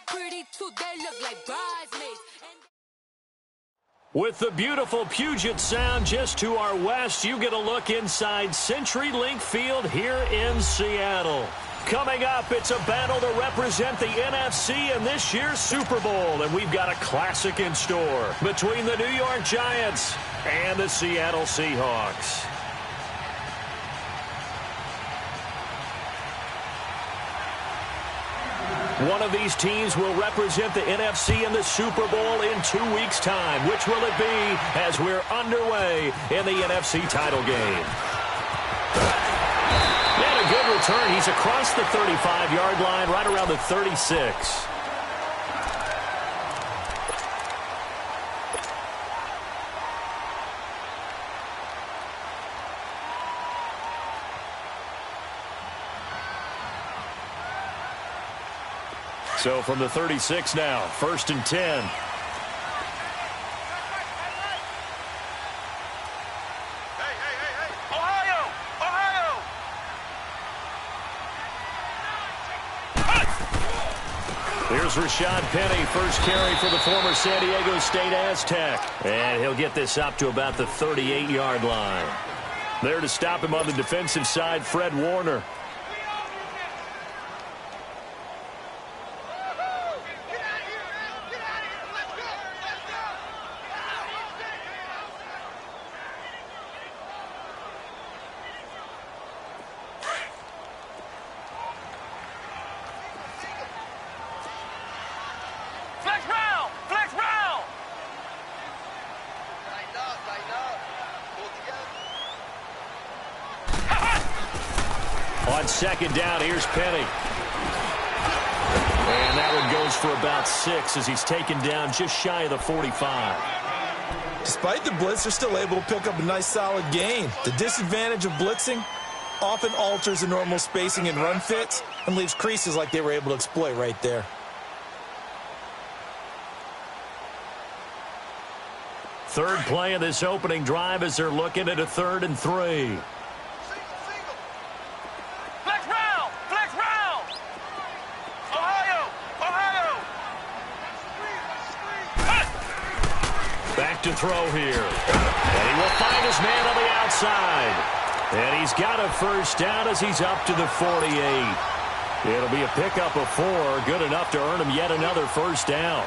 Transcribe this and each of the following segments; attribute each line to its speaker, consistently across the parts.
Speaker 1: pretty too, they look like bridesmaids.
Speaker 2: With the beautiful Puget Sound just to our west, you get a look inside CenturyLink Field here in Seattle. Coming up, it's a battle to represent the NFC in this year's Super Bowl, and we've got a classic in store between the New York Giants and the Seattle Seahawks. One of these teams will represent the NFC in the Super Bowl in 2 weeks' time. Which will it be as we're underway in the NFC title game? And a good return. He's across the 35-yard line, right around the 36. So from the 36 now, 1st and 10.
Speaker 3: Ohio!
Speaker 2: Here's Rashad Penny, first carry for the former San Diego State Aztec. And he'll get this up to about the 38-yard line. There to stop him on the defensive side, Fred Warner. On second down, here's Penny. And that one goes for about 6 as he's taken down just shy of the 45.
Speaker 4: Despite the blitz, they're still able to pick up a nice solid gain. The disadvantage of blitzing often alters the normal spacing and run fits and leaves creases like they were able to exploit right there.
Speaker 2: Third play of this opening drive as they're looking at a 3rd and 3. Back to throw here. And he will find his man on the outside. And he's got a first down as he's up to the 48. It'll be a pickup of 4, good enough to earn him yet another first down.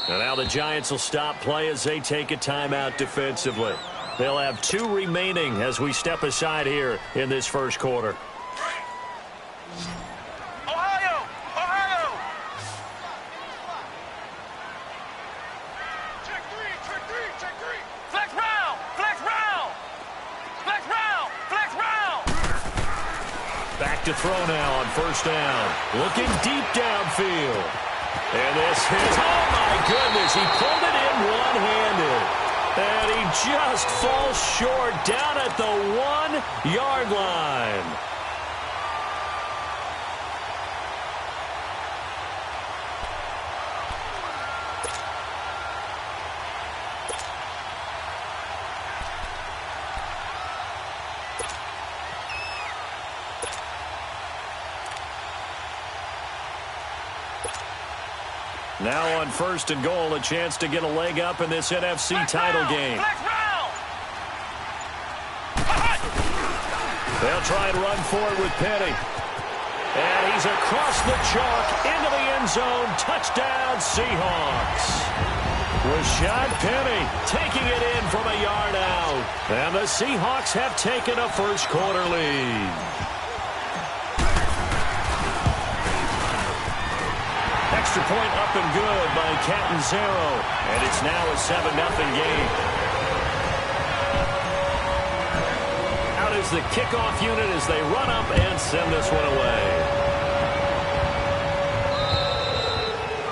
Speaker 2: And now the Giants will stop play as they take a timeout defensively. They'll have 2 remaining as we step aside here in this first quarter.
Speaker 3: Ohio! Check three! Flex round!
Speaker 2: Back to throw now on first down. Looking deep downfield. And this hits, oh my goodness, he pulled it in one-handed. And he just falls short down at the 1-yard line. Now on 1st and goal, a chance to get a leg up in this NFC title game. They'll try and run for it with Penny. And he's across the chalk into the end zone. Touchdown, Seahawks. Rashad Penny taking it in from a yard out. And the Seahawks have taken a first quarter lead. Extra point up and good by Catanzaro. And it's now a 7-0 game. Out is the kickoff unit as they run up and send this one away.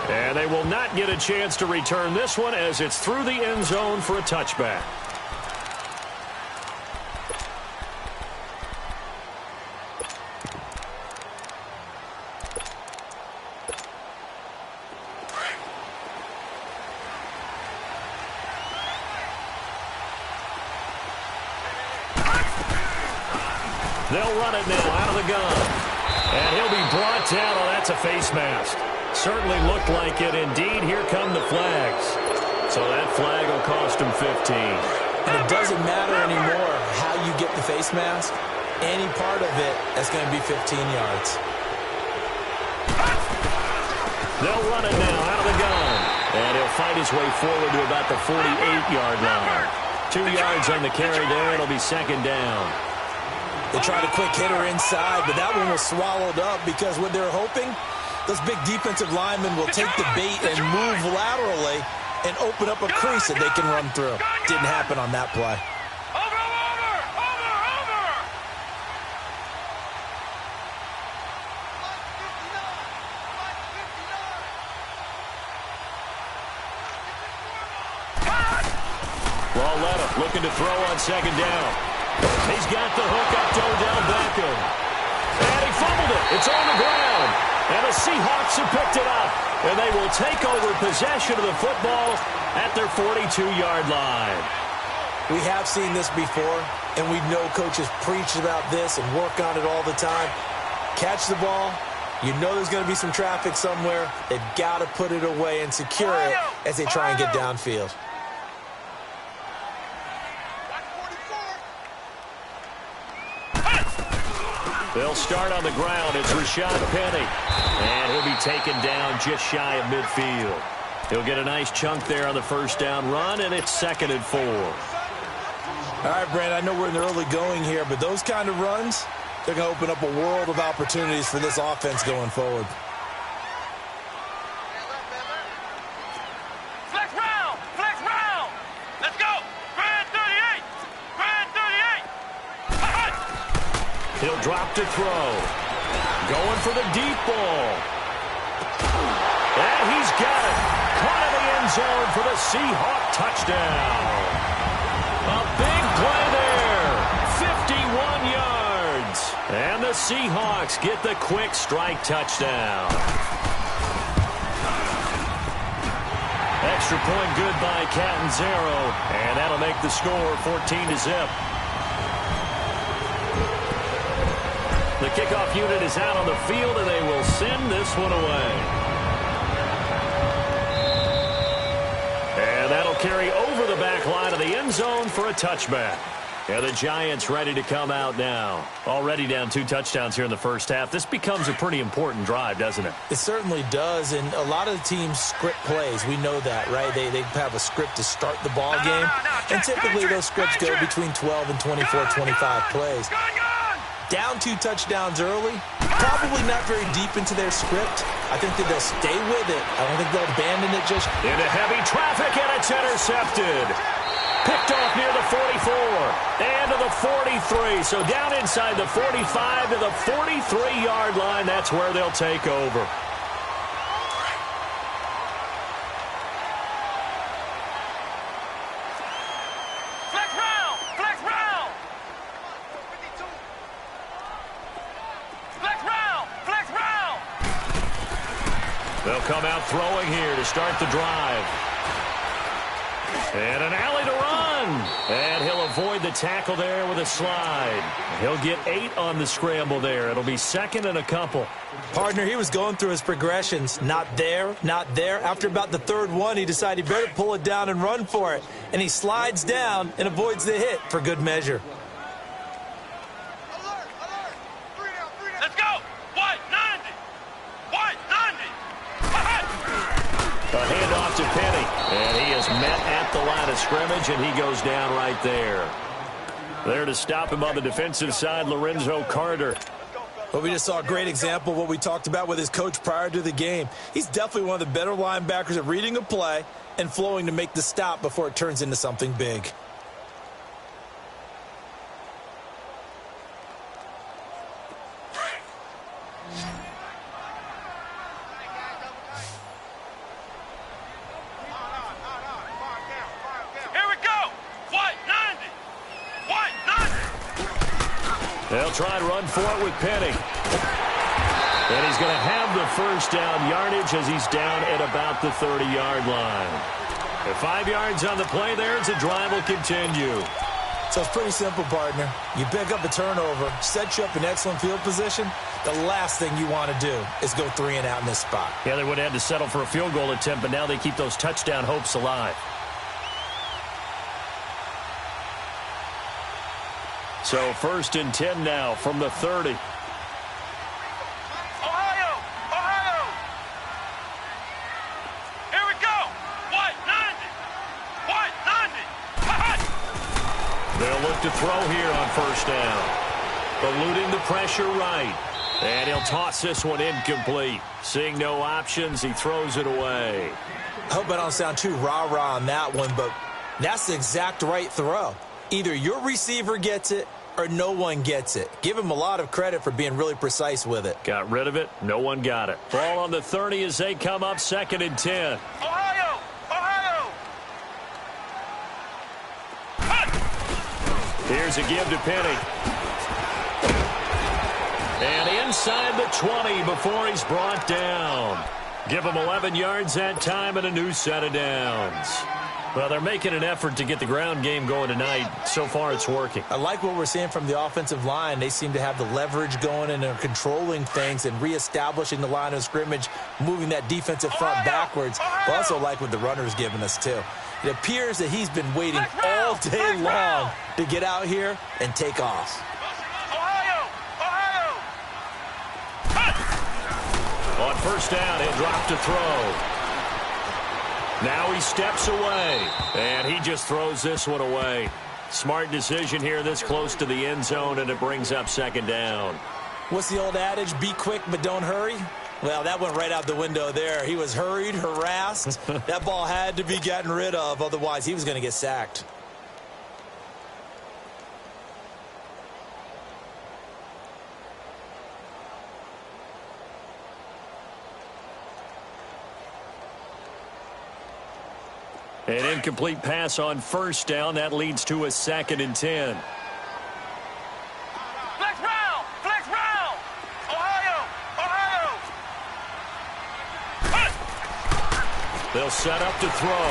Speaker 2: And they will not get a chance to return this one as it's through the end zone for a touchback. They'll run it now out of the gun. And he'll be brought down. Oh, that's a face mask. Certainly looked like it. Indeed, here come the flags. So that flag will cost him 15.
Speaker 4: And it doesn't matter anymore how you get the face mask. Any part of it, that's going to be 15 yards.
Speaker 2: They'll run it now out of the gun. And he'll fight his way forward to about the 48-yard line. 2 yards on the carry there. It'll be second down.
Speaker 4: They tried a quick hitter inside, but that one was swallowed up because what they're hoping, those big defensive linemen will take the bait and move laterally and open up a crease that they can run through. Didn't happen on that play.
Speaker 2: Looking to throw on second down. He's got the hook up to Odell Beckham. And he fumbled it. It's on the ground. And the Seahawks have picked it up. And they will take over possession of the football at their 42-yard line.
Speaker 4: We have seen this before, and we know coaches preach about this and work on it all the time. Catch the ball. You know there's going to be some traffic somewhere. They've got to put it away and secure it as they try and get downfield.
Speaker 2: They'll start on the ground. It's Rashad Penny. And he'll be taken down just shy of midfield. He'll get a nice chunk there on the first down run, and it's 2nd and 4.
Speaker 4: All right, Brand, I know we're in the early going here, but those kind of runs, they're going to open up a world of opportunities for this offense going forward.
Speaker 3: Flex round! Flex round! Let's go! Brand 38! Brand 38!
Speaker 2: He'll drop to throw. Going for the deep ball. And he's got it. Caught in the end zone for the Seahawk touchdown. A big play there. 51 yards. And the Seahawks get the quick strike touchdown. Extra point good by Catanzaro. And that'll make the score 14-0. The kickoff unit is out on the field, and they will send this one away. And that'll carry over the back line of the end zone for a touchback. And the Giants ready to come out now. Already down 2 touchdowns here in the first half. This becomes a pretty important drive, doesn't it?
Speaker 4: It certainly does, and a lot of the teams script plays. We know that, right? They have a script to start the ball game, and typically those scripts go between 12 and 24, 25 plays. Down 2 touchdowns early, probably not very deep into their script. I think that they'll stay with it. I don't think they'll abandon it just.
Speaker 2: Into heavy traffic, and it's intercepted. Picked off near the 44 and to the 43. So down inside the 45 to the 43-yard line. That's where they'll take over. They'll come out throwing here to start the drive. And an alley to run. And he'll avoid the tackle there with a slide. He'll get 8 on the scramble there. It'll be 2nd and a couple.
Speaker 4: Partner, he was going through his progressions. Not there, not there. After about the 3rd one, he decided he better pull it down and run for it. And he slides down and avoids the hit for good measure.
Speaker 3: Let's go! White 90! White 90!
Speaker 2: A handoff to Penny. And he is met at the line of scrimmage, and he goes down right there. There to stop him on the defensive side, Lorenzo Carter.
Speaker 4: Well, we just saw a great example of what we talked about with his coach prior to the game. He's definitely one of the better linebackers at reading a play and flowing to make the stop before it turns into something big.
Speaker 2: They'll try and run for it with Penny. And he's going to have the first down yardage as he's down at about the 30-yard line. And 5 yards on the play there as the drive will continue.
Speaker 4: So it's pretty simple, partner. You pick up a turnover, set you up in excellent field position. The last thing you want to do is go 3 and out in this spot.
Speaker 2: Yeah, they would have had to settle for a field goal attempt, but now they keep those touchdown hopes alive. So 1st and 10 now from the 30.
Speaker 3: Ohio! Ohio! Here we go! White 90! White 90!
Speaker 2: They'll look to throw here on 1st down. Eluding the pressure right. And he'll toss this one incomplete. Seeing no options, he throws it away.
Speaker 4: I hope I don't sound too rah-rah on that one, but that's the exact right throw. Either your receiver gets it or no one gets it. Give him a lot of credit for being really precise with it.
Speaker 2: Got rid of it. No one got it. Ball on the 30 as they come up 2nd and 10.
Speaker 3: Ohio! Ohio!
Speaker 2: Here's a give to Penny. And inside the 20 before he's brought down. Give him 11 yards that time and a new set of downs. Well, they're making an effort to get the ground game going tonight. So far, it's working.
Speaker 4: I like what we're seeing from the offensive line. They seem to have the leverage going and are controlling things and reestablishing the line of scrimmage, moving that defensive front backwards. I also like what the runner's giving us, too. It appears that he's been waiting all day long to get out here and take off.
Speaker 3: Ohio! Ohio!
Speaker 2: On 1st down, he'll drop to throw. Now he steps away, and he just throws this one away. Smart decision here this close to the end zone, and it brings up 2nd down.
Speaker 4: What's the old adage? Be quick, but don't hurry? Well, that went right out the window there. He was hurried, harassed. That ball had to be gotten rid of, otherwise he was going to get sacked.
Speaker 2: An incomplete pass on 1st down. That leads to a 2nd and 10.
Speaker 3: Flex round! Flex round! Ohio! Ohio!
Speaker 2: They'll set up to throw.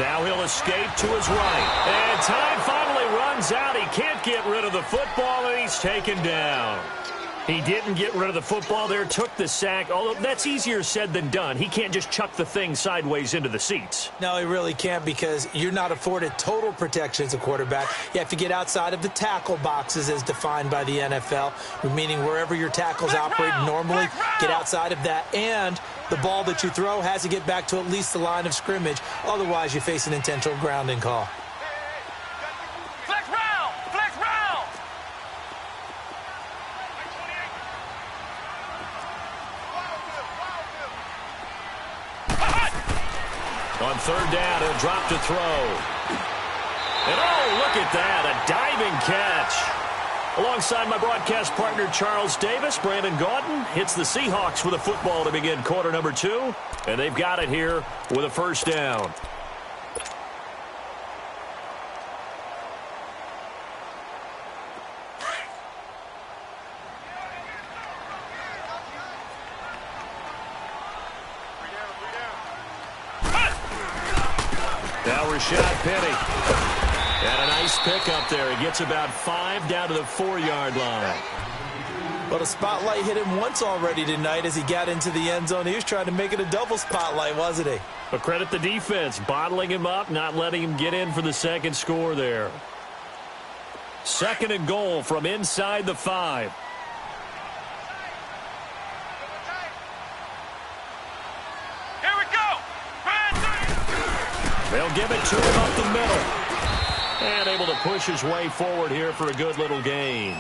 Speaker 2: Now he'll escape to his right. And time finally runs out. He can't get rid of the football, and he's taken down. He didn't get rid of the football there, took the sack, although that's easier said than done. He can't just chuck the thing sideways into the seats.
Speaker 4: No, he really can't because you're not afforded total protection as a quarterback. You have to get outside of the tackle boxes as defined by the NFL, meaning wherever your tackles operate normally, get outside of that. And the ball that you throw has to get back to at least the line of scrimmage. Otherwise, you face an intentional grounding call.
Speaker 3: Flex round! Flex round!
Speaker 2: On 3rd down, he'll drop to throw. And oh, look at that, a diving catch. Alongside my broadcast partner, Charles Davis, Brandon Gaudin hits the Seahawks with a football to begin quarter number 2. And they've got it here with a 1st down. Now Rashad Penny. And a nice pick up there. He gets about 5 down to the 4-yard line.
Speaker 4: Well, the spotlight hit him once already tonight as he got into the end zone. He was trying to make it a double spotlight, wasn't he?
Speaker 2: But credit the defense, bottling him up, not letting him get in for the 2nd score there. 2nd and goal from inside the 5.
Speaker 3: Here we go!
Speaker 2: They'll give it to him up the middle. And able to push his way forward here for a good little gain.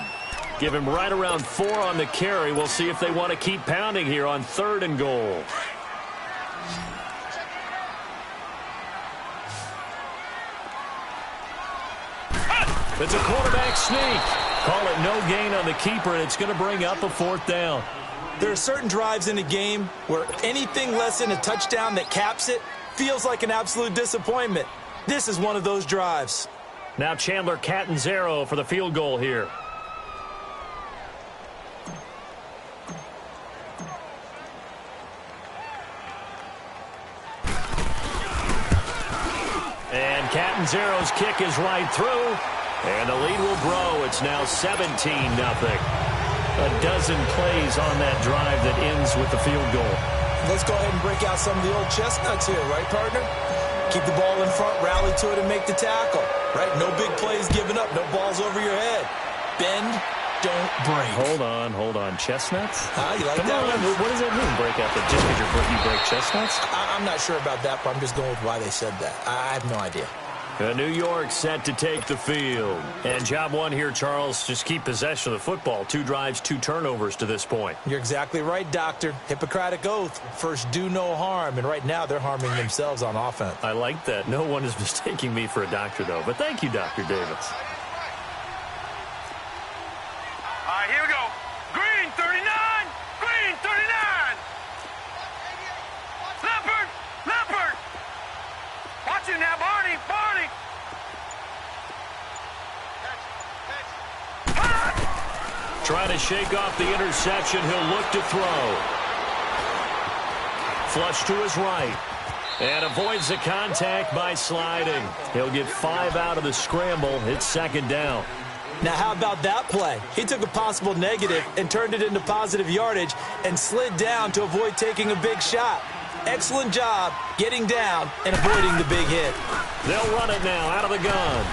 Speaker 2: Give him right around 4 on the carry. We'll see if they want to keep pounding here on 3rd and goal. It's a quarterback sneak. Call it no gain on the keeper, and it's going to bring up a 4th down.
Speaker 4: There are certain drives in a game where anything less than a touchdown that caps it feels like an absolute disappointment. This is one of those drives.
Speaker 2: Now Chandler Catanzaro for the field goal here. Madden's arrows kick is right through, and the lead will grow. It's now 17-0. A dozen plays on that drive that ends with the field goal.
Speaker 4: Let's go ahead and break out some of the old chestnuts here, right, partner? Keep the ball in front, rally to it, and make the tackle, right? No big plays given up, no balls over your head. Bend, don't break.
Speaker 2: Hold on. Chestnuts?
Speaker 4: You like
Speaker 2: Come
Speaker 4: that
Speaker 2: on.
Speaker 4: one?
Speaker 2: What does that mean, break out? Just because you break chestnuts?
Speaker 4: I'm not sure about that, but I'm just going with why they said that. I have no idea.
Speaker 2: New York set to take the field. And job one here, Charles, just keep possession of the football. 2 drives, 2 turnovers to this point.
Speaker 4: You're exactly right, Doctor. Hippocratic oath. First, do no harm. And right now, they're harming themselves on offense.
Speaker 2: I like that. No one is mistaking me for a doctor, though. But thank you, Dr. Davis.
Speaker 3: All right, here we go. Green 39. Green 39. Leopard. Watch it now, Barney.
Speaker 2: Trying to shake off the interception. He'll look to throw. Flush to his right. And avoids the contact by sliding. He'll get 5 out of the scramble. It's second down.
Speaker 4: Now, how about that play? He took a possible negative and turned it into positive yardage and slid down to avoid taking a big shot. Excellent job getting down and avoiding the big hit.
Speaker 2: They'll run it now out of the gun.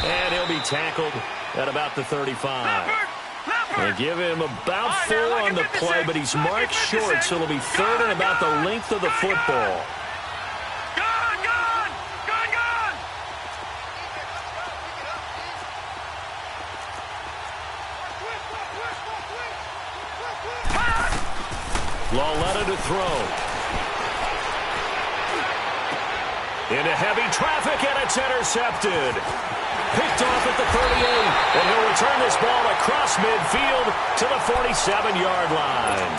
Speaker 2: And he'll be tackled at about the 35. They give him about 4 on the play, but he's marked short, so it'll be 3rd and about the length of the football. Lawletta to throw. Into heavy traffic, and it's intercepted. Picked off at the 38, and he'll return this ball across midfield to the 47-yard line.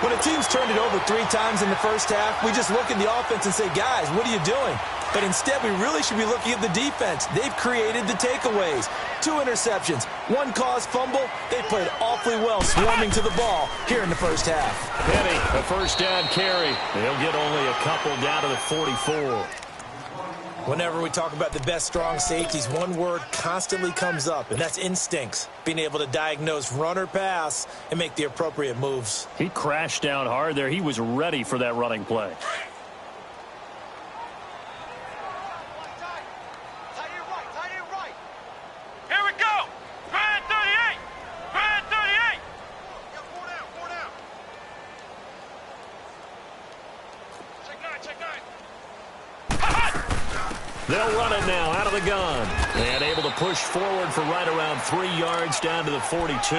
Speaker 4: When a team's turned it over 3 times in the first half, we just look at the offense and say, guys, what are you doing? But instead, we really should be looking at the defense. They've created the takeaways. 2 interceptions, 1 caused fumble. They played awfully well swarming to the ball here in the first half.
Speaker 2: Penny, a first down carry. They'll get only a couple down to the 44.
Speaker 4: Whenever we talk about the best strong safeties, one word constantly comes up, and that's instincts. Being able to diagnose run or pass and make the appropriate moves.
Speaker 2: He crashed down hard there. He was ready for that running play.
Speaker 3: Here we go. Grand 38. Grand 38. Four down. Check 9.
Speaker 2: They'll run it now out of the gun. And able to push forward for right around 3 yards down to the 42.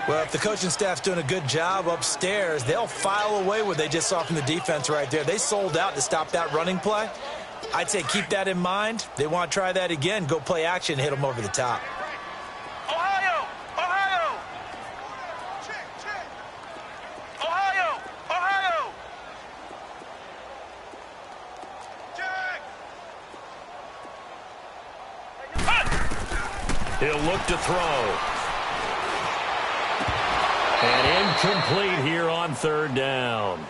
Speaker 4: Well, if the coaching staff's doing a good job upstairs, they'll file away what they just saw from the defense right there. They sold out to stop that running play. I'd say keep that in mind. They want to try that again. Go play action, hit them over the top.
Speaker 3: Ohio.
Speaker 2: He'll look to throw. And incomplete here on 3rd down.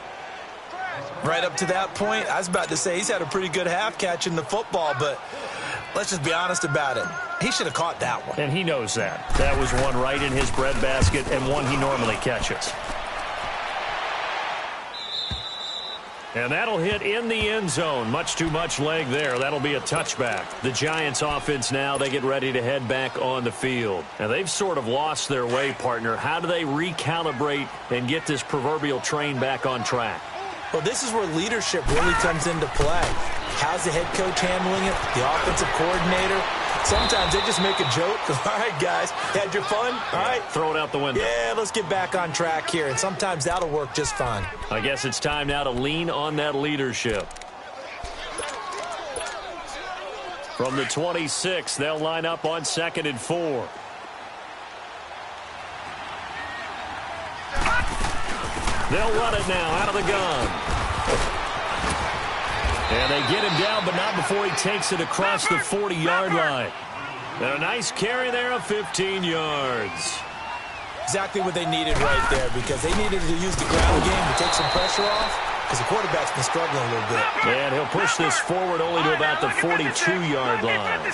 Speaker 4: Right up to that point, I was about to say he's had a pretty good half catching the football, but let's just be honest about it. He should have caught that one.
Speaker 2: And he knows that. That was one right in his breadbasket and one he normally catches. And that'll hit in the end zone. Much too much leg there. That'll be a touchback. The Giants offense now, they get ready to head back on the field. Now, they've sort of lost their way, partner. How do they recalibrate and get this proverbial train back on track?
Speaker 4: Well, this is where leadership really comes into play. How's the head coach handling it? The offensive coordinator? Sometimes they just make a joke. All right, guys, had your fun? All right.
Speaker 2: Throw it out the window.
Speaker 4: Yeah, let's get back on track here. And sometimes that'll work just fine.
Speaker 2: I guess it's time now to lean on that leadership. From the 26, they'll line up on 2nd and 4. They'll run it now out of the gun. And they get him down, but not before he takes it across the 40-yard line. And a nice carry there of 15 yards.
Speaker 4: Exactly what they needed right there, because they needed to use the ground game to take some pressure off. because the quarterback's been struggling a little bit.
Speaker 2: And he'll push this forward only to about the 42-yard line.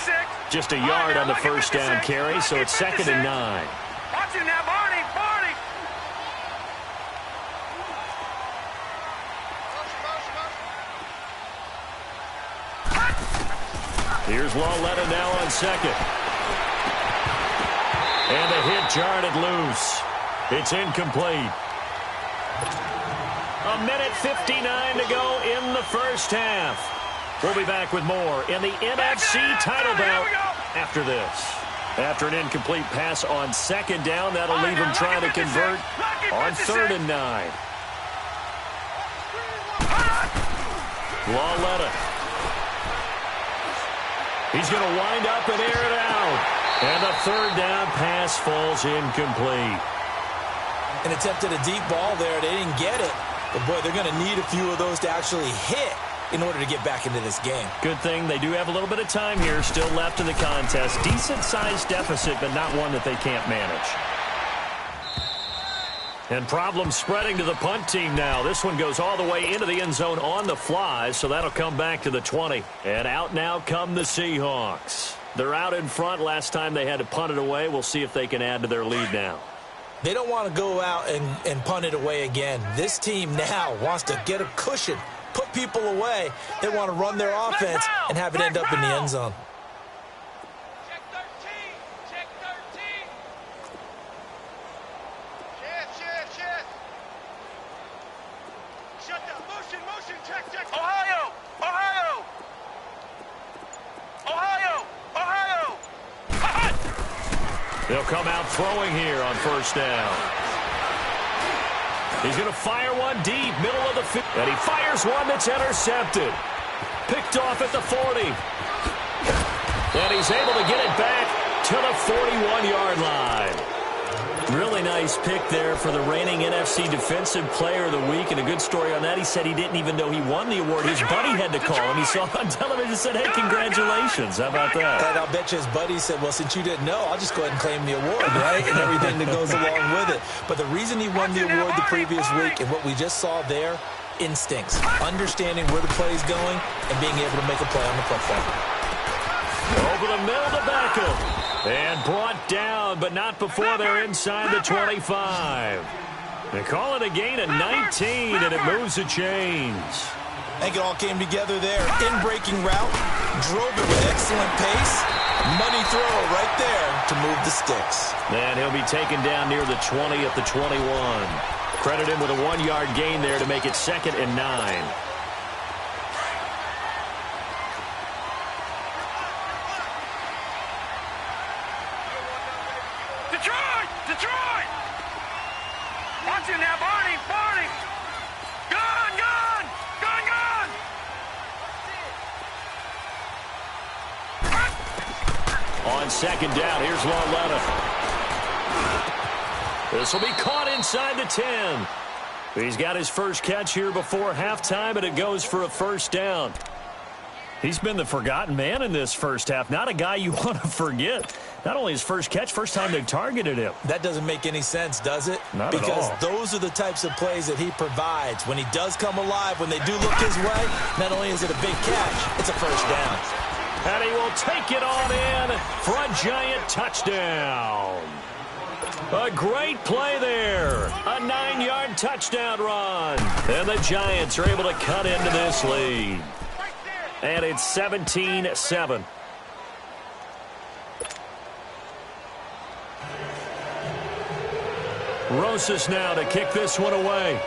Speaker 2: Just a yard on the first down carry, so it's 2nd and 9.
Speaker 3: Watch it now, Barney, Barney.
Speaker 2: Here's Lawletta now on 2nd. And the hit jarred it loose. It's incomplete. 1:59 to go in the first half. We'll be back with more in the NFC title bout after this. After an incomplete pass on 2nd down, that'll leave him trying to convert on 3rd and 9. Lawletta. He's going to wind up and air it out. And the 3rd down pass falls incomplete.
Speaker 4: And attempted a deep ball there. They didn't get it. But, boy, they're going to need a few of those to actually hit in order to get back into this game.
Speaker 2: Good thing they do have a little bit of time here still left in the contest. Decent-sized deficit, but not one that they can't manage. And problems spreading to the punt team now. This one goes all the way into the end zone on the fly, so that'll come back to the 20. And out now come the Seahawks. They're out in front. Last time they had to punt it away. We'll see if they can add to their lead now.
Speaker 4: They don't want to go out and punt it away again. This team now wants to get a cushion, put people away. They want to run their offense and have it end up in the end zone.
Speaker 3: Check 13. Check 13. Shit. Shut down. Motion. Check. Ohio.
Speaker 2: They'll come out throwing here on 1st down. He's going to fire one deep, middle of the field. And he fires one that's intercepted. Picked off at the 40. And he's able to get it back to the 41-yard line. Really nice pick there for the reigning NFC Defensive Player of the Week. And a good story on that. He said he didn't even know he won the award. His buddy had to call him. He saw it on television and said, hey, congratulations. How about that?
Speaker 4: And I'll bet you his buddy said, well, since you didn't know, I'll just go ahead and claim the award, right? And everything that goes along with it. But the reason he won the award the previous week and what we just saw there, instincts. Understanding where the play is going and being able to make a play on the football.
Speaker 2: Over the middle to Beckham. And brought down, but not before they're inside the 25. They call it a gain of 19, and it moves the chains.
Speaker 4: I think it all came together there. In-breaking route, drove it with excellent pace. Money throw right there to move the sticks.
Speaker 2: And he'll be taken down near the 20 at the 21. Credit him with a 1-yard gain there to make it 2nd and 9.
Speaker 3: Detroit! Watch it now, Barney! Gun!
Speaker 2: On 2nd down, here's Lawletta. This will be caught inside the 10. He's got his first catch here before halftime, and it goes for a 1st down. He's been the forgotten man in this first half. Not a guy you want to forget. Not only his first catch, first time they've targeted him.
Speaker 4: That doesn't make any sense, does it?
Speaker 2: Not at all.
Speaker 4: Because those are the types of plays that he provides. When he does come alive, when they do look his way, not only is it a big catch, it's a 1st down.
Speaker 2: And he will take it on in for a giant touchdown. A great play there. A 9-yard touchdown run. And the Giants are able to cut into this lead. And it's 17-7. Rosas now to kick this one away.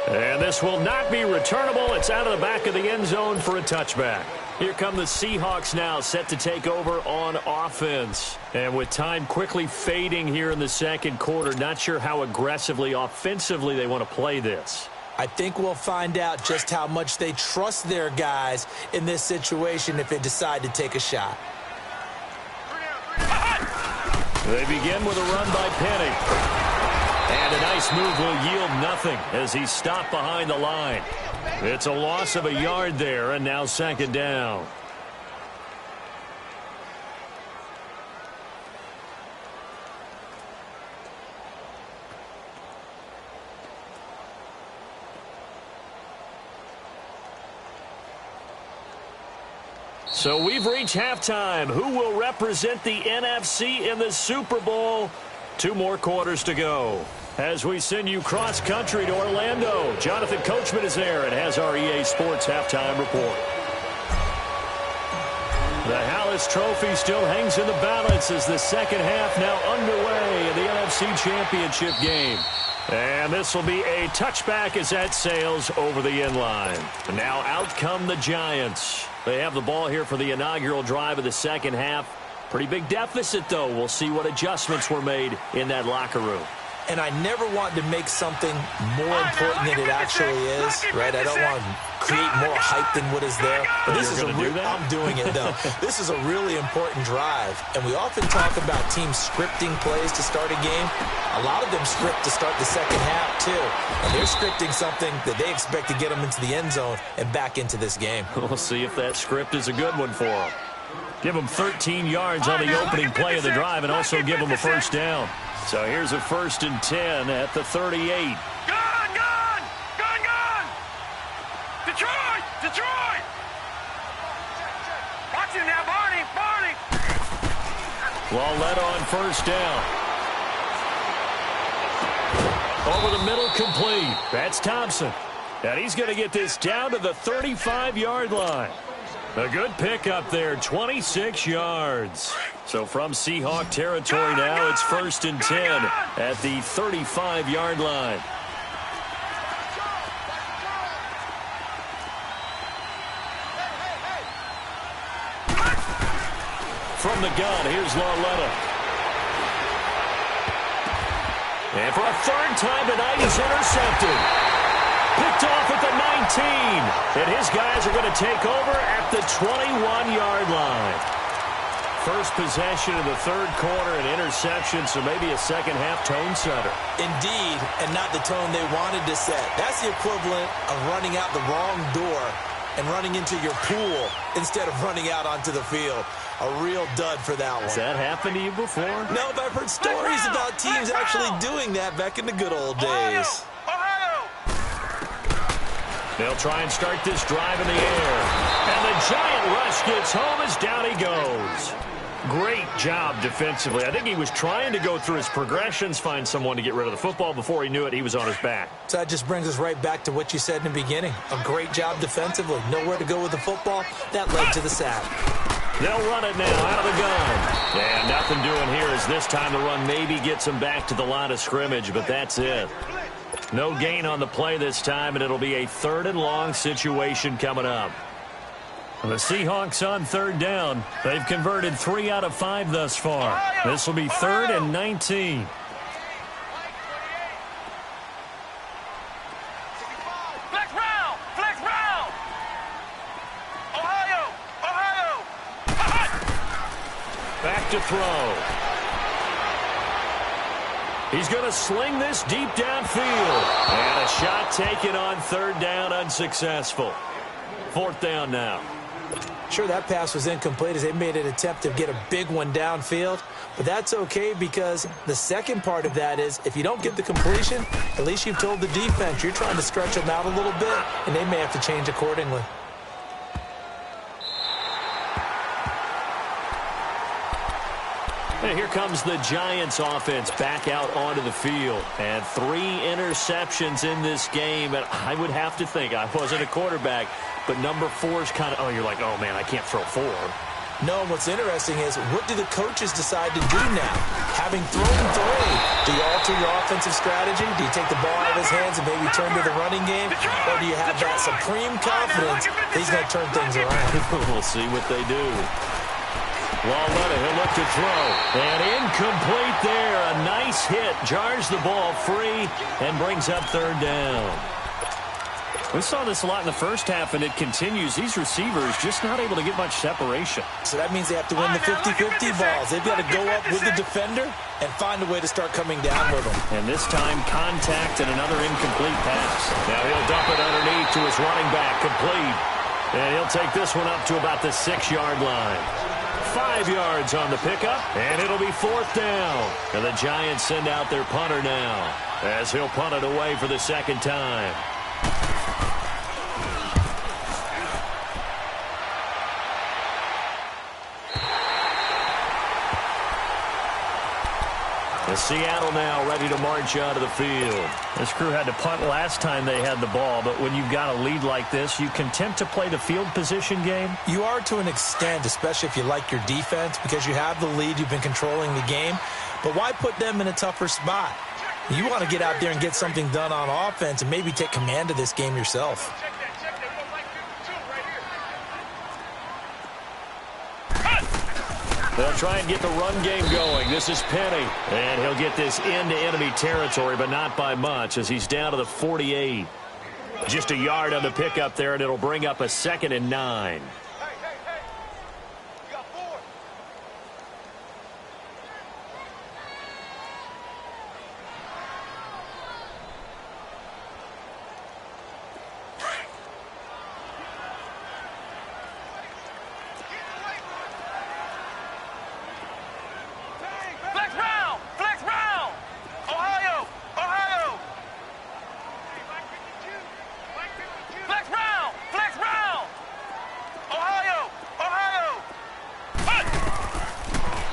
Speaker 2: And this will not be returnable. It's out of the back of the end zone for a touchback. Here come the Seahawks now, set to take over on offense. And with time quickly fading here in the second quarter, not sure how aggressively, offensively they want to play this.
Speaker 4: I think we'll find out just how much they trust their guys in this situation if they decide to take a shot.
Speaker 2: They begin with a run by Penny. And a nice move will yield nothing as he's stopped behind the line. It's a loss of a yard there, and now 2nd down. So we've reached halftime. Who will represent the NFC in the Super Bowl? 2 more quarters to go. As we send you cross-country to Orlando, Jonathan Coachman is there and has our EA Sports halftime report. The Hallis Trophy still hangs in the balance as the second half now underway in the NFC Championship game. And this will be a touchback as that sails over the end line. Now out come the Giants. They have the ball here for the inaugural drive of the second half. Pretty big deficit, though. We'll see what adjustments were made in that locker room.
Speaker 4: And I never want to make something more important than it actually is, right? I don't want to create more hype than what is there. But this is I'm doing it, though. This is a really important drive. And we often talk about teams scripting plays to start a game. A lot of them script to start the second half, too. And they're scripting something that they expect to get them into the end zone and back into this game.
Speaker 2: We'll see if that script is a good one for them. Give them 13 yards on the opening play of the drive and also give them a first down. So here's a 1st and 10 at the 38.
Speaker 3: Gone! Detroit! Watch him now, Barney!
Speaker 2: Well led on first down. Over the middle, complete. That's Thompson. And he's going to get this down to the 35-yard line. A good pickup there, 26 yards. So from Seahawk territory now, it's 1st and 10 at the 35-yard line. From the gun, here's Lauletta. And for a 3rd time tonight, he's intercepted. Picked off at the 19. And his guys are going to take over at the 21-yard line. First possession of the 3rd quarter, an interception, so maybe a second-half tone setter.
Speaker 4: Indeed, and not the tone they wanted to set. That's the equivalent of running out the wrong door and running into your pool instead of running out onto the field. A real dud for that one.
Speaker 2: Has that happened to you before?
Speaker 4: No, but I've heard stories about teams actually doing that back in the good old days.
Speaker 2: They'll try and start this drive in the air. And the giant rush gets home as down he goes. Great job defensively. I think he was trying to go through his progressions, find someone to get rid of the football. Before he knew it, he was on his back.
Speaker 4: So that just brings us right back to what you said in the beginning. A great job defensively. Nowhere to go with the football. That led to the sack.
Speaker 2: They'll run it now out of the gun. And nothing doing here as this time the run maybe gets him back to the line of scrimmage, but that's it. No gain on the play this time, and it'll be a 3rd and long situation coming up. The Seahawks on 3rd down. They've converted 3 out of 5 thus far. This will be 3rd and 19.
Speaker 3: Flex round! Ohio!
Speaker 2: Back to throw. He's going to sling this deep downfield. And a shot taken on 3rd down, unsuccessful. 4th down now.
Speaker 4: Sure, that pass was incomplete as they made an attempt to get a big one downfield. But that's okay because the second part of that is if you don't get the completion, at least you've told the defense you're trying to stretch them out a little bit, and they may have to change accordingly.
Speaker 2: And here comes the Giants offense back out onto the field. And 3 interceptions in this game. And I would have to think, I wasn't a quarterback, but number 4 is kind of, you're like, oh, man, I can't throw 4.
Speaker 4: No, and what's interesting is what do the coaches decide to do now? Having thrown 3, do you alter your offensive strategy? Do you take the ball out of his hands and maybe turn to the running game? Or do you have that supreme confidence that he's going to turn things around?
Speaker 2: We'll see what they do. Lauletta, he'll look to throw. And incomplete there. A nice hit. Jars the ball free and brings up 3rd down. We saw this a lot in the first half, and it continues. These receivers just not able to get much separation.
Speaker 4: So that means they have to win the 50-50 balls. They've got to go up with the defender and find a way to start coming down with them.
Speaker 2: And this time, contact and another incomplete pass. Now he'll dump it underneath to his running back. Complete. And he'll take this one up to about the 6-yard line. 5 yards on the pickup, and it'll be 4th down. And the Giants send out their punter now as he'll punt it away for the 2nd time. Seattle now ready to march out of the field.
Speaker 5: This crew had to punt last time they had the ball, but when you've got a lead like this, you content to play the field position game?
Speaker 4: You are to an extent, especially if you like your defense, because you have the lead, you've been controlling the game. But why put them in a tougher spot? You want to get out there and get something done on offense and maybe take command of this game yourself.
Speaker 2: They'll try and get the run game going. This is Penny. And he'll get this into enemy territory, but not by much as he's down to the 48. Just a yard on the pickup there, and it'll bring up a 2nd and 9.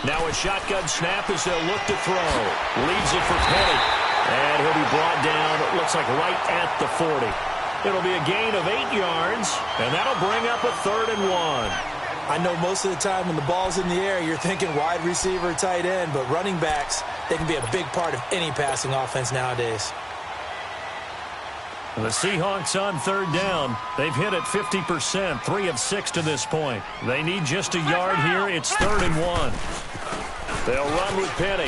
Speaker 2: Now a shotgun snap as they'll look to throw. Leaves it for Penny. And he'll be brought down, it looks like right at the 40. It'll be a gain of 8 yards, and that'll bring up a 3rd and 1.
Speaker 4: I know most of the time when the ball's in the air, you're thinking wide receiver, tight end, but running backs, they can be a big part of any passing offense nowadays.
Speaker 5: The Seahawks on 3rd down. They've hit it 50%, 3 of 6 to this point. They need just a yard here. It's 3rd and 1.
Speaker 2: They'll run with Penny.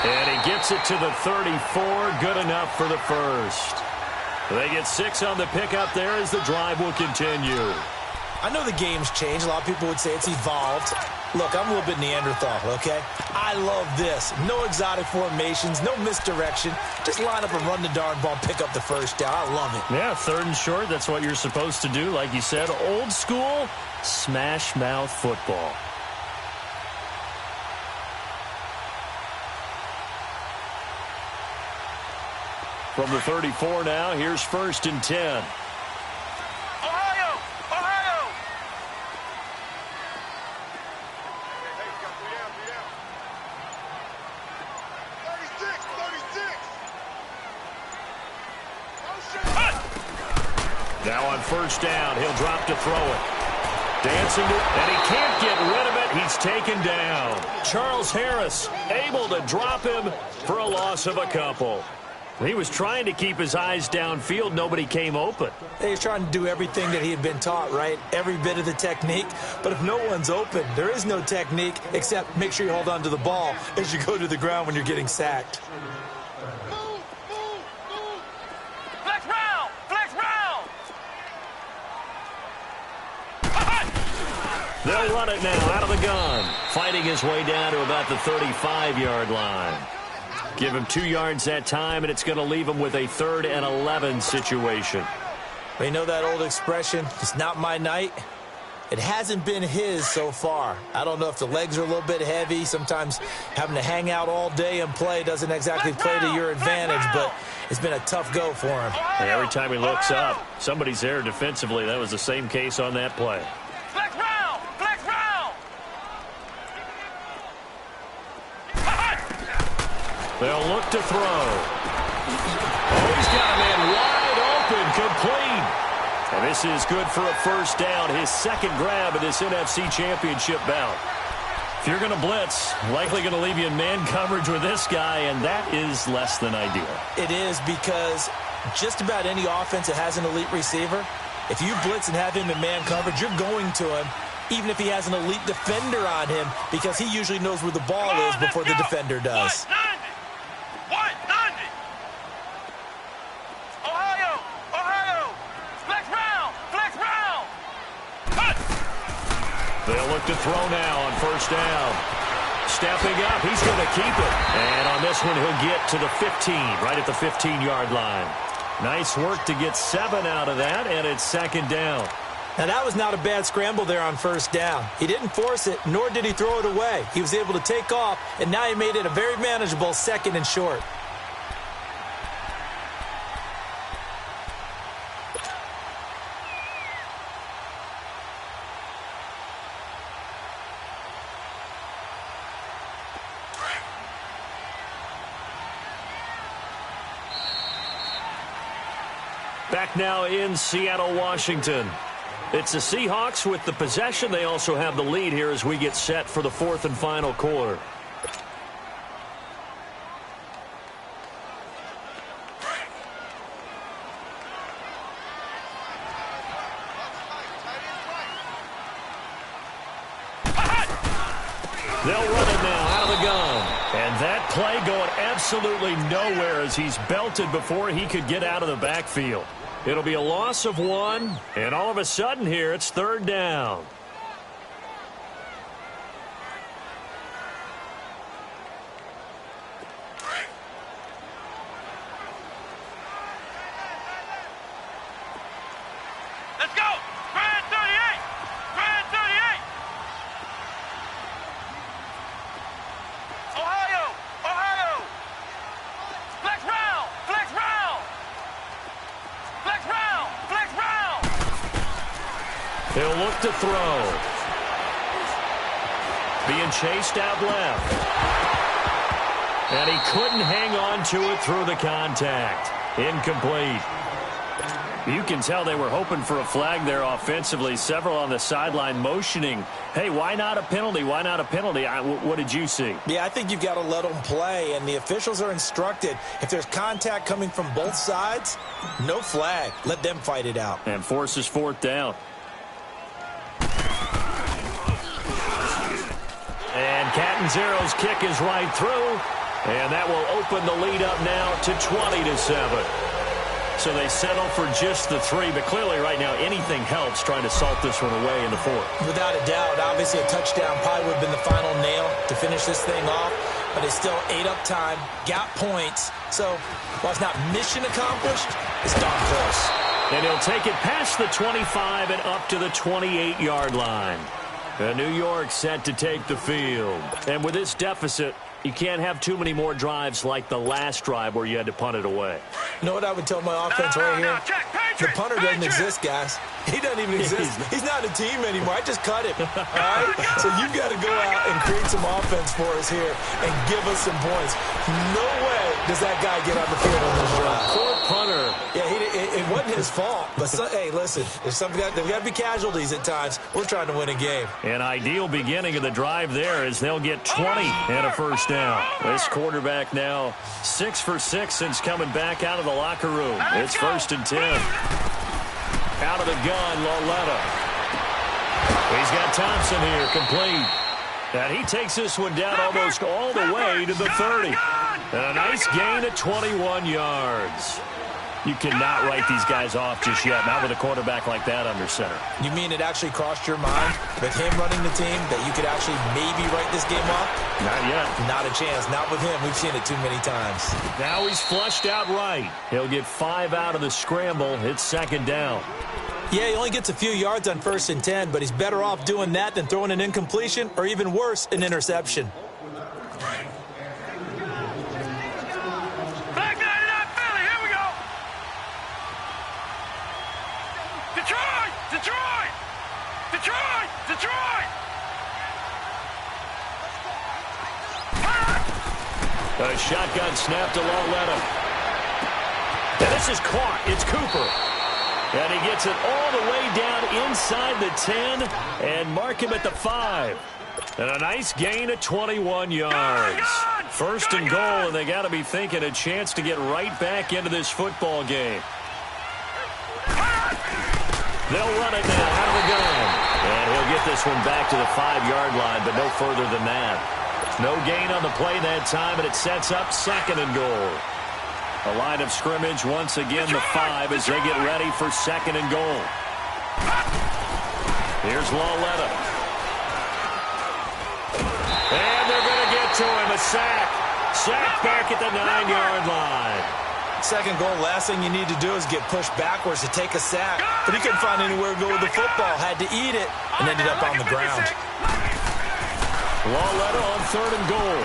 Speaker 2: And he gets it to the 34. Good enough for the first. They get 6 on the pickup there as the drive will continue.
Speaker 4: I know the game's changed. A lot of people would say it's evolved. Look, I'm a little bit Neanderthal, okay? I love this. No exotic formations, no misdirection. Just line up and run the darn ball, pick up the first down. I love it.
Speaker 5: Yeah, 3rd and short, that's what you're supposed to do. Like you said, old school, smash mouth football.
Speaker 2: From the 34 now, here's 1st and 10. Now on 1st down, he'll drop to throw it. Dancing to it, and he can't get rid of it. He's taken down. Charles Harris able to drop him for a loss of a couple.
Speaker 5: He was trying to keep his eyes downfield. Nobody came open.
Speaker 4: He was trying to do everything that he had been taught, right? Every bit of the technique. But if no one's open, there is no technique except make sure you hold on to the ball as you go to the ground when you're getting sacked.
Speaker 2: They'll run it now out of the gun. Fighting his way down to about the 35-yard line. Give him 2 yards that time, and it's going to leave him with a 3rd and 11 situation.
Speaker 4: You know that old expression, it's not my night? It hasn't been his so far. I don't know if the legs are a little bit heavy. Sometimes having to hang out all day and play doesn't exactly play to your advantage, but it's been a tough go for him.
Speaker 5: And every time he looks up, somebody's there defensively. That was the same case on that play.
Speaker 2: They'll look to throw. Oh, he's got a man wide open, complete. And this is good for a 1st down, his 2nd grab of this NFC Championship bout. If you're going to blitz, likely going to leave you in man coverage with this guy, and that is less than ideal.
Speaker 4: It is, because just about any offense that has an elite receiver, if you blitz and have him in man coverage, you're going to him, even if he has an elite defender on him, because he usually knows where the ball is before the defender does.
Speaker 2: They'll look to throw now on 1st down. Stepping up, he's going to keep it. And on this one, he'll get to the 15, right at the 15-yard line. Nice work to get 7 out of that, and it's 2nd down.
Speaker 4: Now, that was not a bad scramble there on 1st down. He didn't force it, nor did he throw it away. He was able to take off, and now he made it a very manageable 2nd and short.
Speaker 2: Back now in Seattle, Washington. It's the Seahawks with the possession. They also have the lead here as we get set for the fourth and final quarter. They'll run it now out of the gun. And that play going absolutely nowhere as he's belted before he could get out of the backfield. It'll be a loss of 1, and all of a sudden here it's third down.
Speaker 3: Let's go! Grand 38! Grand 38! Ohio! Ohio! Flex round! Flex round! Flex round! Flex round!
Speaker 2: He'll look to throw. Being chased out left. And he couldn't hang on to it through the contact. Incomplete. You can tell they were hoping for a flag there offensively. Several on the sideline motioning, hey, why not a penalty? Why not a penalty? What did you see?
Speaker 4: Yeah, I think you've got to let them play, and the officials are instructed. If there's contact coming from both sides, no flag. Let them fight it out.
Speaker 2: And forces fourth down. And Catanzero's kick is right through, and that will open the lead up now to 20-7. So they settle for just the 3, but clearly right now anything helps trying to salt this one away in the fourth.
Speaker 4: Without a doubt, obviously a touchdown probably would have been the final nail to finish this thing off, but it's still ate up time, got points. So while it's not mission accomplished, it's darn close.
Speaker 2: And he'll take it past the 25 and up to the 28-yard line. And New York set to take the field. And with this deficit, you can't have too many more drives like the last drive where you had to punt it away.
Speaker 4: You know what I would tell my offense right here? The punter doesn't exist, guys. He doesn't even exist. He's not a team anymore. I just cut him. All right? So you've got to go out and create some offense for us here and give us some points. No way does that guy get on the field on this drive.
Speaker 2: Poor punter.
Speaker 4: Yeah, it wasn't his fault. But, hey, listen, there's got to be casualties at times. We're trying to win a game.
Speaker 2: An ideal beginning of the drive there as they'll get 20 and a first down. This quarterback now 6 for 6 since coming back out of the locker room. It's 1st and 10. Out of the gun, Loletta. He's got Thompson here, complete. And he takes this one down almost all the way to the 30. And a nice gain of 21 yards. You cannot write these guys off just yet, not with a quarterback like that under center.
Speaker 4: You mean it actually crossed your mind with him running the team that you could actually maybe write this game off?
Speaker 2: Not yet.
Speaker 4: Not a chance. Not with him. We've seen it too many times.
Speaker 2: Now he's flushed out right. He'll get 5 out of the scramble. It's 2nd down.
Speaker 4: Yeah, he only gets a few yards on 1st and 10, but he's better off doing that than throwing an incompletion or even worse, an interception.
Speaker 3: Detroit!
Speaker 2: A shotgun snap to Loletta. And this is caught. It's Cooper. And he gets it all the way down inside the 10 and mark him at the 5. And a nice gain of 21 yards. 1st and goal, and they got to be thinking a chance to get right back into this football game. They'll run it now out of the gun. And he'll get this one back to the 5-yard line, but no further than that. No gain on the play that time, and it sets up 2nd and goal. A line of scrimmage once again, the 5, as they get ready for 2nd and goal. Here's Loletta. And they're going to get to him, a sack. Sack back at the 9-yard line.
Speaker 4: 2nd goal, last thing you need to do is get pushed backwards to take a sack. But he couldn't find anywhere to go with the football. Had to eat it and ended up on the ground.
Speaker 2: Loletta on 3rd and goal.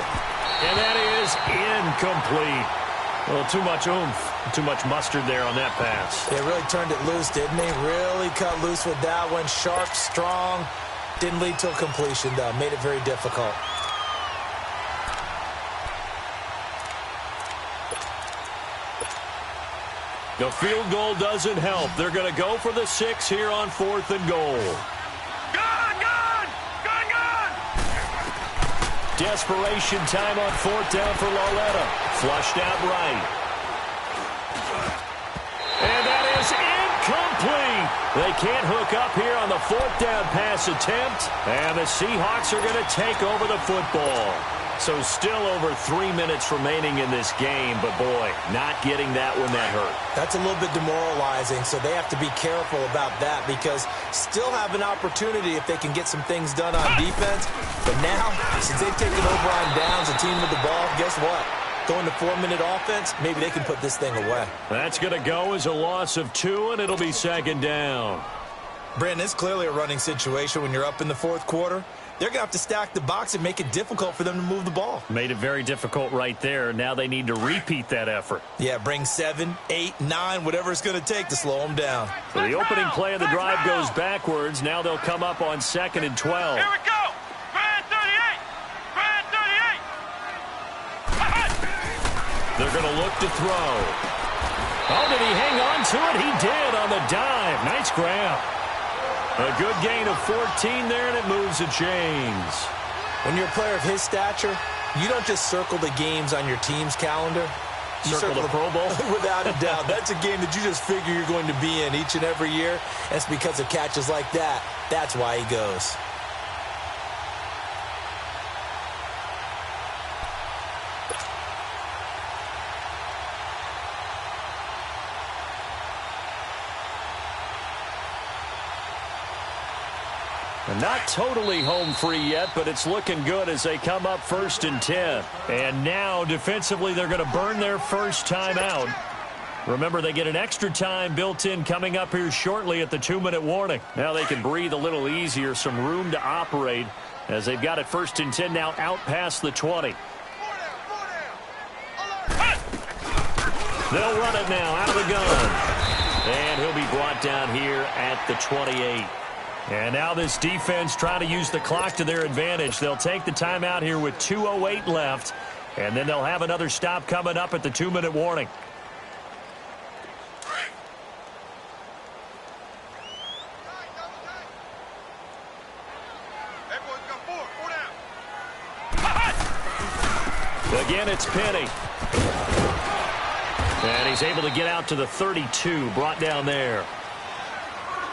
Speaker 2: And that is incomplete. Well, too much oomph, too much mustard there on that pass.
Speaker 4: They really turned it loose, didn't they? Really cut loose with that one. Sharp, strong. Didn't lead to a completion, though. Made it very difficult.
Speaker 2: The field goal doesn't help. They're going to go for the 6 here on 4th and goal. Desperation time on 4th down for Lauletta. Flushed out right. And that is incomplete. They can't hook up here on the 4th down pass attempt. And the Seahawks are going to take over the football. So still over 3 minutes remaining in this game. But, boy, not getting that one that hurt.
Speaker 4: That's a little bit demoralizing, so they have to be careful about that because still have an opportunity if they can get some things done on defense. But now, since they've taken over on downs, a team with the ball, guess what? Going to 4-minute offense, maybe they can put this thing away.
Speaker 2: That's going to go as a loss of 2, and it'll be 2nd down.
Speaker 4: Brandon, it's clearly a running situation when you're up in the 4th quarter. They're going to have to stack the box and make it difficult for them to move the ball.
Speaker 2: Made it very difficult right there. Now they need to repeat that effort.
Speaker 4: Yeah, bring 7, 8, 9, whatever it's going to take to slow them down.
Speaker 2: So the opening play of the drive goes backwards. Now they'll come up on 2nd and 12.
Speaker 3: Here we go. Brand 38. Brand 38.
Speaker 2: They're going to look to throw. Oh, did he hang on to it? He did on the dive. Nice grab. A good gain of 14 there, and it moves the chains.
Speaker 4: When you're a player of his stature, you don't just circle the games on your team's calendar. You
Speaker 2: circle the Pro Bowl?
Speaker 4: Without a doubt. That's a game that you just figure you're going to be in each and every year. That's because of catches like that. That's why he goes.
Speaker 2: Not totally home free yet, but it's looking good as they come up 1st and 10. And now, defensively, they're going to burn their first time out. Remember, they get an extra time built in coming up here shortly at the 2-minute warning. Now they can breathe a little easier, some room to operate as they've got it 1st and 10 now out past the 20. They'll run it now out of the gun. And he'll be brought down here at the 28. And now this defense trying to use the clock to their advantage. They'll take the timeout here with 2:08 left. And then they'll have another stop coming up at the 2-minute warning. Again, it's Penny. And he's able to get out to the 32, brought down there.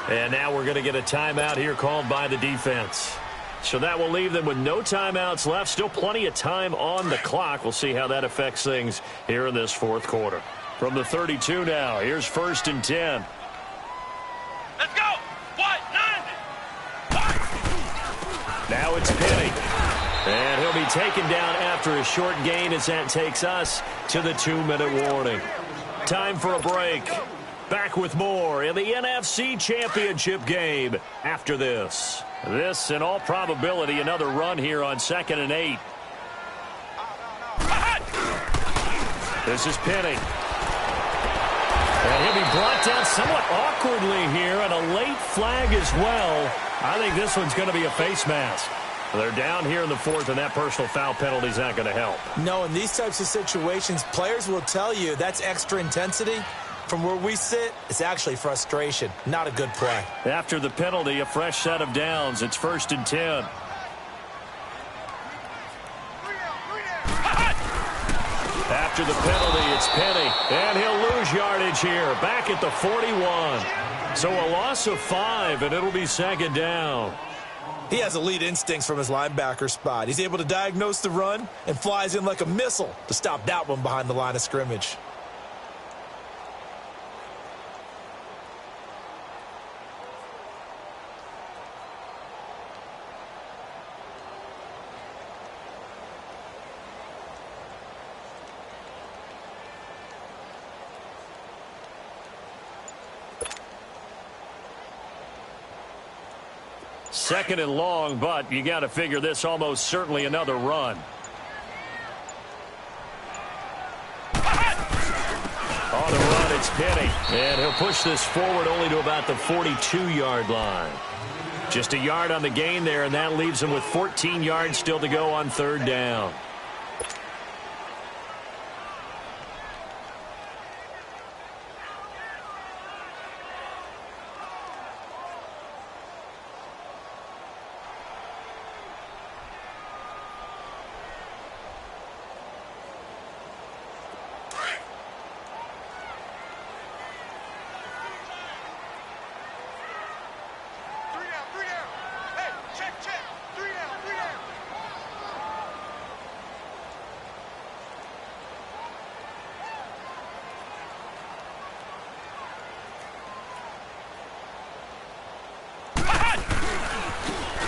Speaker 2: And now we're going to get a timeout here called by the defense. So that will leave them with no timeouts left. Still plenty of time on the clock. We'll see how that affects things here in this 4th quarter. From the 32 now, here's 1st and 10.
Speaker 3: Let's go. What? 90.
Speaker 2: Now it's Penny. And he'll be taken down after a short gain as that takes us to the 2-minute warning. Time for a break. Back with more in the NFC Championship game after this. This, in all probability, another run here on 2nd and 8. This is Penny. And he'll be brought down somewhat awkwardly here, and a late flag as well. I think this one's going to be a face mask. They're down here in the 4th, and that personal foul penalty is not going to help.
Speaker 4: No, in these types of situations, players will tell you that's extra intensity. From where we sit, it's actually frustration. Not a good play.
Speaker 2: After the penalty, a fresh set of downs. It's 1st and 10. After the penalty, it's Penny. And he'll lose yardage here. Back at the 41. So a loss of 5, and it'll be 2nd down.
Speaker 4: He has elite instincts from his linebacker spot. He's able to diagnose the run and flies in like a missile to stop that one behind the line of scrimmage.
Speaker 2: Second and long, but you got to figure this almost certainly another run. On the run, it's Penny. And he'll push this forward only to about the 42-yard line. Just a yard on the gain there, and that leaves him with 14 yards still to go on 3rd down.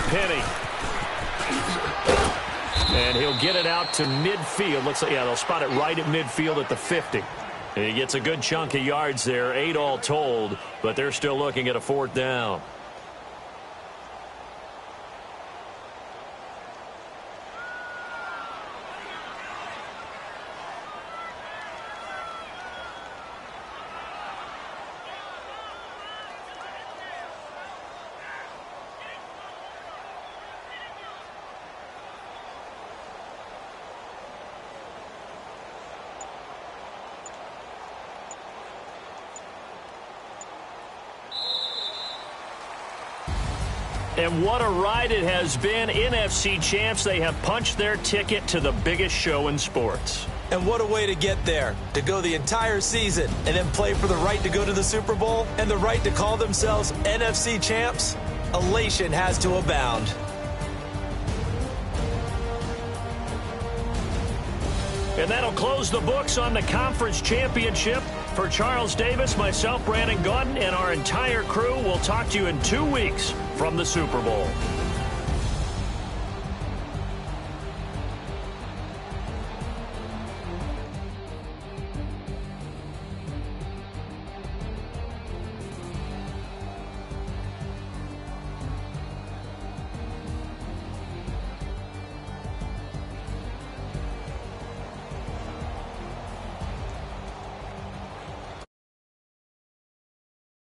Speaker 2: penny. And he'll get it out to midfield. Looks like, yeah, they'll spot it right at midfield at the 50. And he gets a good chunk of yards there, 8 all told, but they're still looking at a 4th down. And what a ride it has been. NFC champs, they have punched their ticket to the biggest show in sports.
Speaker 4: And what a way to get there, to go the entire season and then play for the right to go to the Super Bowl and the right to call themselves NFC champs. Elation has to abound.
Speaker 2: And that'll close the books on the conference championship. For Charles Davis, myself, Brandon Gaudin, and our entire crew, we'll talk to you in 2 weeks from the Super Bowl.